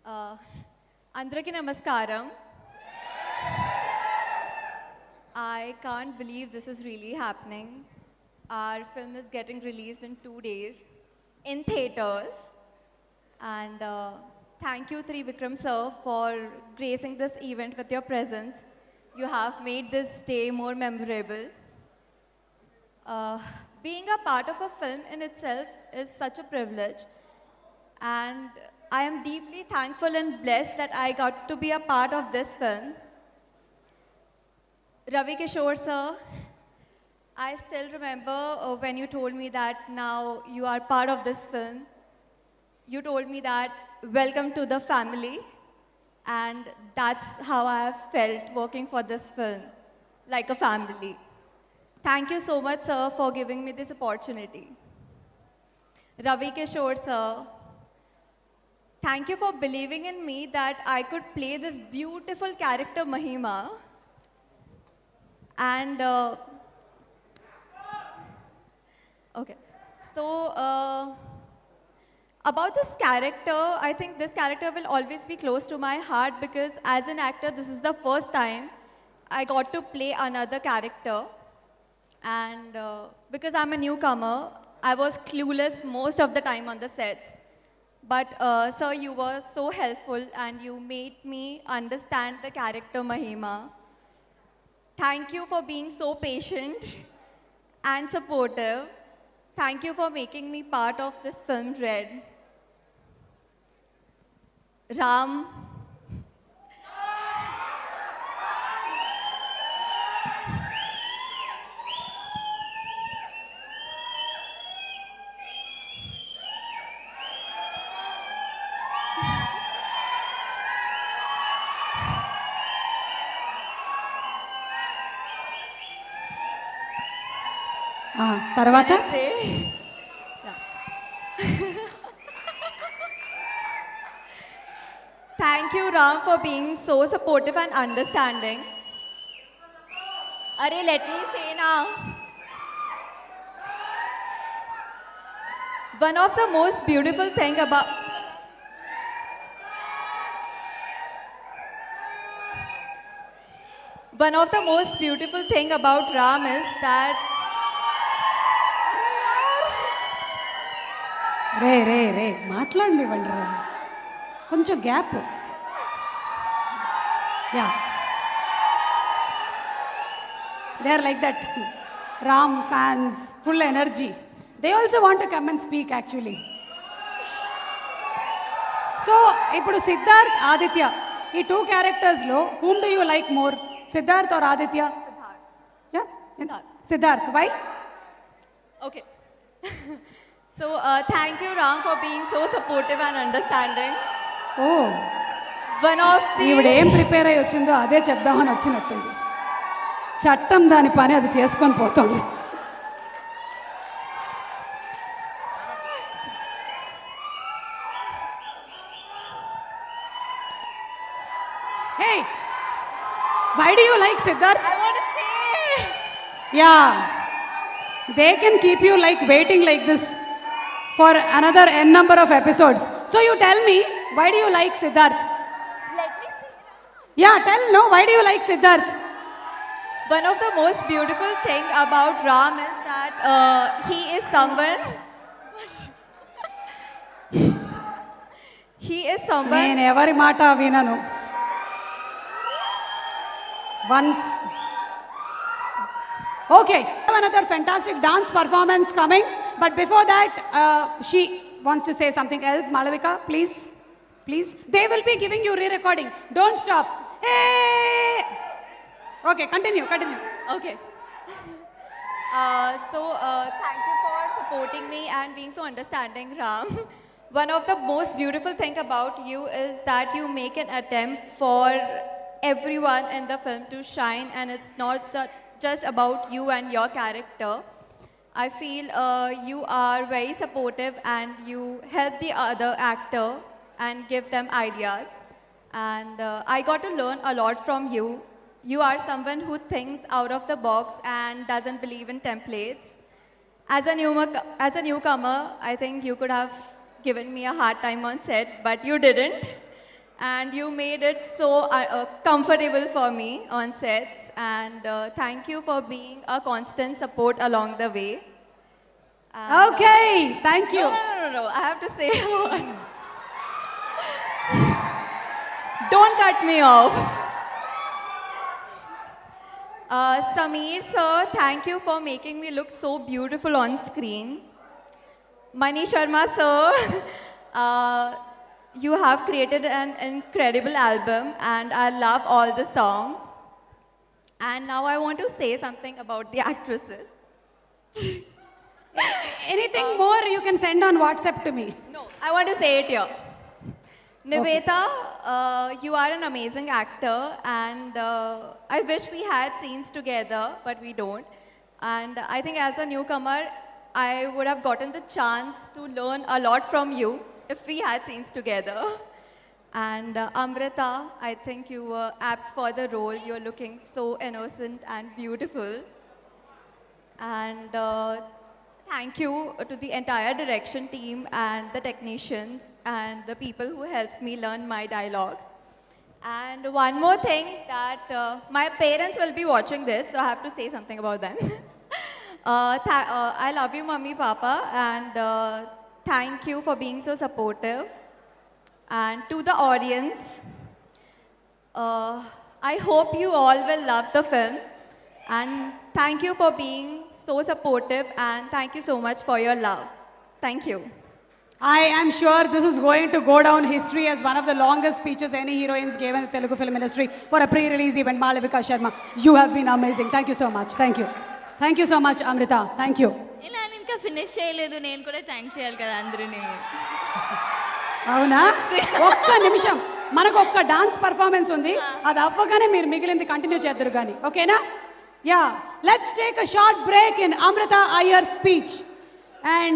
Andraki Namaskaram. I can't believe this is really happening. Our film is getting released in 2 days in theaters. And thank you, Trivikram sir, for gracing this event with your presence. You have made this day more memorable. Uh, Being a part of a film in itself is such a privilege. And I am deeply thankful and blessed that I got to be a part of this film. Ravi Kishore sir, I still remember when you told me that now you are part of this film. You told me that welcome to the family, and that's how I have felt working for this film, like a family. Thank you so much, sir, for giving me this opportunity. Ravi Kishore sir, thank you for believing in me that I could play this beautiful character Mahima. And okay, so about this character, I think this character will always be close to my heart because as an actor, this is the first time I got to play another character. And because I'm a newcomer, I was clueless most of the time on the sets. But sir, you were so helpful and you made me understand the character Mahima. Thank you for being so patient and supportive. Thank you for making me part of this film, Red. Ram, తర్వాత Namaste. Thank you, Ram, for being so supportive and understanding. Arey, let me say now. One of the most beautiful thing about Ram is that రే రే రే మాట్లాడండి రా కొంచెం gap yeah they are like that Ram fans full energy they also want to come and speak actually so ఇప్పుడు సిద్ధార్థ్ ఆదిత్య ఈ two క్యారెక్టర్స్లో whom do you like more Siddharth or Aditya yeah Siddharth why okay. So thank you, Ram, for being so supportive and understanding. Oh One of ఈవిడ the ఏం prepare అయ్యి వచ్చిందో అదే చెప్దామని వచ్చినట్టుంది చట్టం దాని పని అది చేసుకొని పోతుంది hey why do you like Siddharth I want to say. Yeah they can keep you like waiting like this for another N number of episodes so you tell me why do you like Siddharth Let me say. Yeah tell no why do you like Siddharth One of the most beautiful thing about Ram is that he is someone. He is someone. నేను ఎవరి మాట వినను once okay another fantastic dance performance coming but before that she wants to say something else Malavika please they will be giving you re-recording don't stop hey okay continue Okay. Thank you for supporting me and being so understanding, Ram. One of the most beautiful thing about you is that you make an attempt for everyone in the film to shine, and it's not just about you and your character. I feel you are very supportive and you help the other actor and give them ideas. And I got to learn a lot from you. You are someone who thinks out of the box and doesn't believe in templates. As a newcomer, I think you could have given me a hard time on set, but you didn't. and you made it so comfortable for me on sets. And thank you for being a constant support along the way. And, Okay, thank you. No, I have to say one. Don't cut me off. Sameer sir, thank you for making me look so beautiful on screen. Mani Sharma sir, you have created an incredible album and I love all the songs. And now I want to say something about the actresses. Anything more you can send on WhatsApp to me. No, I want to say it here. Niveta, you are an amazing actor, and I wish we had scenes together, but we don't. And I think as a newcomer, I would have gotten the chance to learn a lot from you if we had scenes together. And Amrita, I think you were apt for the role. You're looking so innocent and beautiful. And thank you to the entire direction team and the technicians and the people who helped me learn my dialogues. And one more thing that my parents will be watching this, so I have to say something about them. I love you, Mummy, Papa, and thank you for being so supportive. And to the audience, I hope you all will love the film. And thank you for being so supportive and thank you so much for your love. Thank you. I am sure this is going to go down history as one of the longest speeches any heroines gave in the Telugu film industry for a pre-release event. Malavika Sharma, you have been amazing. Thank you so much. Thank you. Thank you so much, Amrita. Thank you. ఇలా అని ఇంకా finish చేయలేదు, నేను కూడా thank చేయాలి కదా అందరినీ. అవునా? ఒక్క నిమిషం, మనకు ఒక్క డాన్స్ పర్ఫార్మెన్స్ ఉంది, అది అవ్వగానే మీరు మిగిలింది కంటిన్యూ చేద్దరు కానీ, ఓకేనా? Yeah, let's take a short break in Amrita Iyer's speech. And